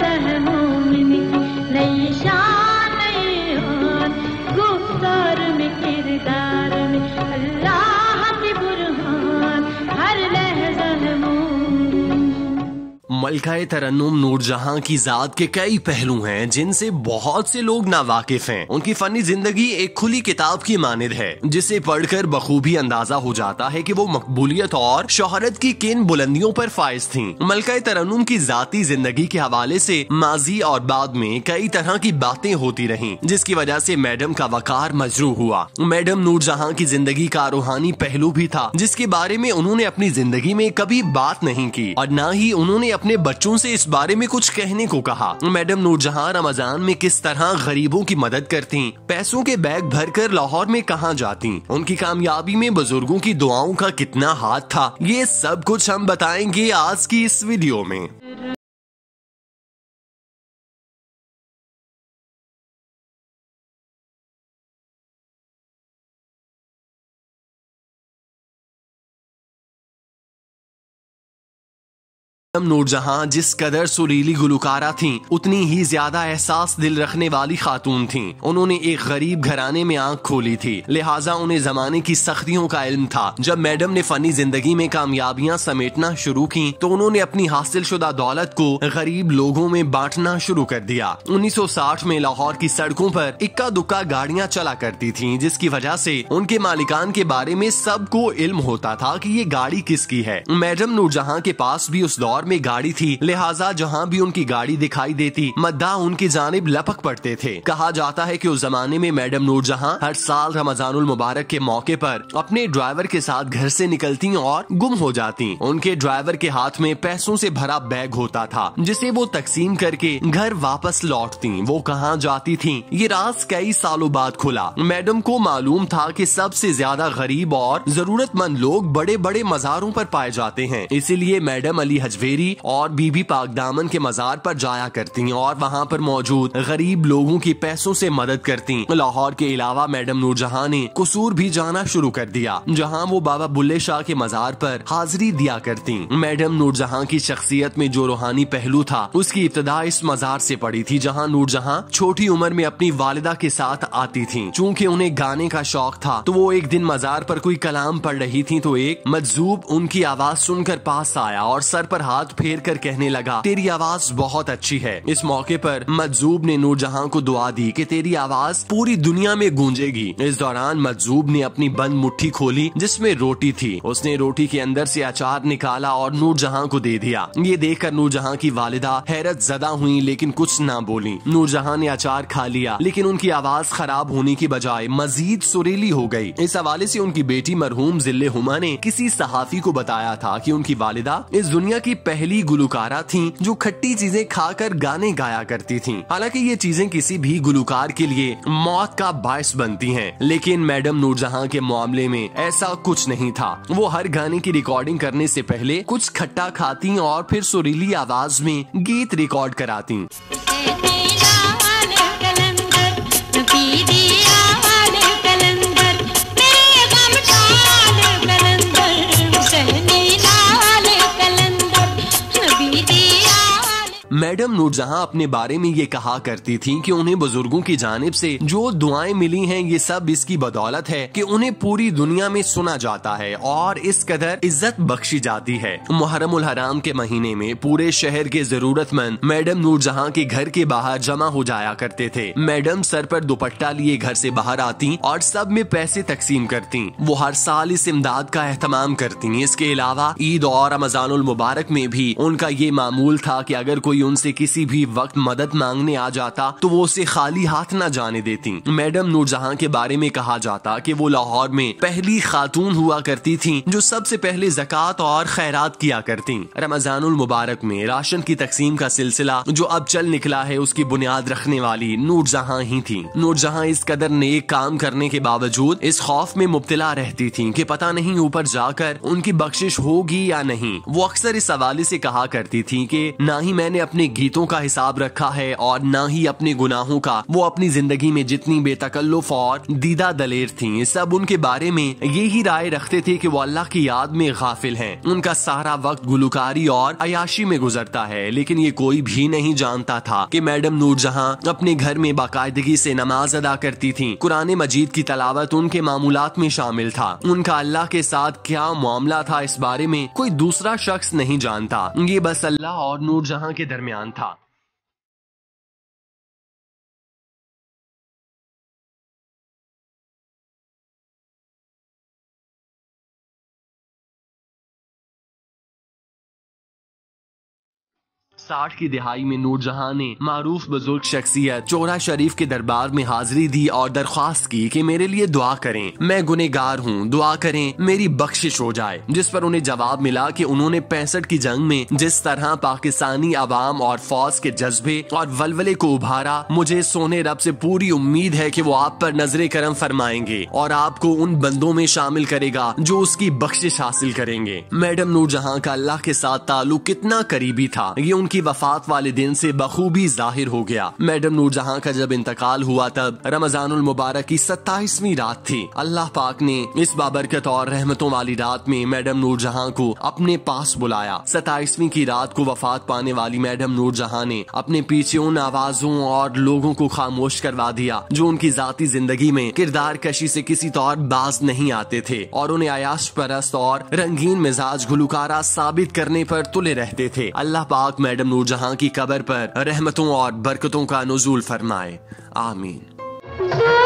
लहज़ह मोमिन की नई शान नई आन, गुफ्तार में किरदार में अल्लाह की बुरहान, हर लहज़ह मोमिन। मलकाए तरन्नुम नूरजहां की जात के कई पहलू हैं जिनसे बहुत से लोग नावाकिफ हैं। उनकी फनी जिंदगी एक खुली किताब की मानिद है जिसे पढ़कर बखूबी अंदाजा हो जाता है कि वो मकबूलियत और शोहरत की किन बुलंदियों पर फाइज थीं। मलकाए तरन्नुम की जाती जिंदगी के हवाले से माजी और बाद में कई तरह की बातें होती रहीं, जिसकी वजह से मैडम का वकार मजरूह हुआ। मैडम नूरजहां की जिंदगी का रूहानी पहलू भी था जिसके बारे में उन्होंने अपनी जिंदगी में कभी बात नहीं की और न ही उन्होंने अपने बच्चों से इस बारे में कुछ कहने को कहा। मैडम नूरजहां रमजान में किस तरह गरीबों की मदद करती, पैसों के बैग भरकर लाहौर में कहां जाती, उनकी कामयाबी में बुजुर्गों की दुआओं का कितना हाथ था, ये सब कुछ हम बताएंगे आज की इस वीडियो में। नूरजहां जिस कदर सुरीली गुलकारा थीं, उतनी ही ज्यादा एहसास दिल रखने वाली खातून थीं। उन्होंने एक गरीब घराने में आंख खोली थी, लिहाजा उन्हें जमाने की सख्तियों का इल्म था। जब मैडम ने फनी जिंदगी में कामयाबियां समेटना शुरू की तो उन्होंने अपनी हासिल शुदा दौलत को गरीब लोगों में बांटना शुरू कर दिया। 1960 में लाहौर की सड़कों पर इक्का दुक्का गाड़ियां चला करती थीं, जिसकी वजह से उनके मालिकान के बारे में सबको इल्म होता था कि ये गाड़ी किसकी है। मैडम नूरजहां के पास भी उस दौर में गाड़ी थी, लिहाजा जहां भी उनकी गाड़ी दिखाई देती मद्दा उनकी जानिब लपक पड़ते थे। कहा जाता है कि उस जमाने में मैडम नूरजहां हर साल रमजानुल मुबारक के मौके पर अपने ड्राइवर के साथ घर से निकलती और गुम हो जाती। उनके ड्राइवर के हाथ में पैसों से भरा बैग होता था जिसे वो तकसीम करके घर वापस लौटती। वो कहां जाती थी ये राज कई सालों बाद खुला। मैडम को मालूम था कि सबसे ज्यादा गरीब और जरूरतमंद लोग बड़े बड़े मजारों पर पाए जाते हैं, इसीलिए मैडम अली हजवेरी और बीबी पाकदामन के मजार पर जाया करती और वहाँ पर मौजूद गरीब लोगों की पैसों से मदद करती। लाहौर के अलावा मैडम नूरजहां ने कसूर भी जाना शुरू कर दिया, जहाँ वो बाबा बुल्ले शाह के मजार पर हाजिरी दिया करती। मैडम नूरजहां की शख्सियत में जो रूहानी पहलू था उसकी इब्तिदा इस मजार से पड़ी थी, जहाँ नूरजहां छोटी उम्र में अपनी वालिदा के साथ आती थी। चूँकि उन्हें गाने का शौक था तो वो एक दिन मजार पर कोई कलाम पढ़ रही थी तो एक मजजूब उनकी आवाज सुनकर पास आया और सर पर हाथ फेर कर कहने लगा, तेरी आवाज बहुत अच्छी है। इस मौके पर मजजूब ने नूरजहां को दुआ दी कि तेरी आवाज पूरी दुनिया में गूंजेगी। इस दौरान मजजूब ने अपनी बंद मुट्ठी खोली जिसमें रोटी थी। उसने रोटी के अंदर से अचार निकाला और नूरजहां को दे दिया। ये देखकर नूरजहां की वालिदा हैरत जदा हुई लेकिन कुछ ना बोली। नूरजहां ने अचार खा लिया लेकिन उनकी आवाज खराब होने की बजाय मजीद सुरीली हो गई। इस हवाले से उनकी बेटी मरहूम जिल्ले हुमा ने किसी सहाफी को बताया था कि उनकी वालिदा इस दुनिया की पहली गुलकारा थीं जो खट्टी चीजें खाकर गाने गाया करती थीं। हालांकि ये चीजें किसी भी गुलकार के लिए मौत का बायस बनती हैं, लेकिन मैडम नूरजहां के मामले में ऐसा कुछ नहीं था। वो हर गाने की रिकॉर्डिंग करने से पहले कुछ खट्टा खाती और फिर सुरीली आवाज में गीत रिकॉर्ड कराती। मैडम नूरजहां अपने बारे में ये कहा करती थीं कि उन्हें बुजुर्गों की जानिब से जो दुआएं मिली हैं ये सब इसकी बदौलत है कि उन्हें पूरी दुनिया में सुना जाता है और इस कदर इज्जत बख्शी जाती है। मुहर्रमुल हराम के महीने में पूरे शहर के जरूरतमंद मैडम नूरजहां के घर के बाहर जमा हो जाया करते थे। मैडम सर पर दुपट्टा लिए घर से बाहर आती और सब में पैसे तकसीम करती। वो हर साल इस इमदाद का एहतमाम करती। इसके अलावा ईद और रमजानुल मुबारक में भी उनका ये मामूल था कि अगर कोई उनसे किसी भी वक्त मदद मांगने आ जाता तो वो उसे खाली हाथ न जाने देती। मैडम नूरजहां के बारे में कहा जाता कि वो लाहौर में पहली खातून हुआ करती थीं जो सबसे पहले ज़कात और खैरात किया करती। रमजानुल मुबारक में राशन की तकसीम का सिलसिला जो अब चल निकला है उसकी बुनियाद रखने वाली नूरजहां ही थी। नूरजहां इस कदर नेक काम करने के बावजूद इस खौफ में मुब्तला रहती थी कि पता नहीं ऊपर जाकर उनकी बख्शिश होगी या नहीं। वो अक्सर इस हवाले से कहा करती थी कि ना ही मैंने अपने गीतों का हिसाब रखा है और न ही अपने गुनाहों का। वो अपनी जिंदगी में जितनी बेतकल्लुफ और दीदा दलेर थीं, सब उनके बारे में यही राय रखते थे कि वो अल्लाह की याद में गाफिल हैं। उनका सारा वक्त गुलकारी और अयाशी में गुजरता है, लेकिन ये कोई भी नहीं जानता था कि मैडम नूरजहां अपने घर में बाकायदगी से नमाज अदा करती थीं। कुरान मजीद की तलावत उनके मामूलात में शामिल था। उनका अल्लाह के साथ क्या मामला था, इस बारे में कोई दूसरा शख्स नहीं जानता। ये बस अल्लाह और नूरजहां के दरमियान था। साठ की दिहाई में नूरजहां ने मारूफ बुजुर्ग शख्सियत चोरा शरीफ के दरबार में हाजिरी दी और दरख्वास्त की कि मेरे लिए दुआ करें, मैं गुनहगार हूँ, दुआ करें मेरी बख्शिश हो जाए। जिस पर उन्हें जवाब मिला कि उन्होंने 65 की जंग में जिस तरह पाकिस्तानी अवाम और फौज के जज्बे और वलवले को उभारा, मुझे सोने रब से पूरी उम्मीद है कि वो आप पर नजरे करम फरमाएंगे और आपको उन बंदों में शामिल करेगा जो उसकी बख्शिश हासिल करेंगे। मैडम नूरजहां का अल्लाह के साथ ताल्लुक कितना करीबी था, ये उनकी वफात वाले दिन से बखूबी जाहिर हो गया। मैडम नूरजहां का जब इंतकाल हुआ तब रमजानुल मुबारक की 27वीं रात थी। अल्लाह पाक ने इस बाबरकत और रहमतों वाली रात में मैडम नूरजहां को अपने पास बुलाया। 27वीं की रात को वफात पाने वाली मैडम नूरजहां ने अपने पीछे उन आवाजों और लोगों को खामोश करवा दिया जो उनकी जाती जिंदगी में किरदार कशी से किसी तौर बाज नहीं आते थे और उन्हें अयाश परस्त और रंगीन मिजाज गुलकारा साबित करने पर तुले रहते थे। अल्लाह पाक मैडम नूरजहां की कब्र पर रहमतों और बरकतों का नुज़ूल फरमाए। आमीन।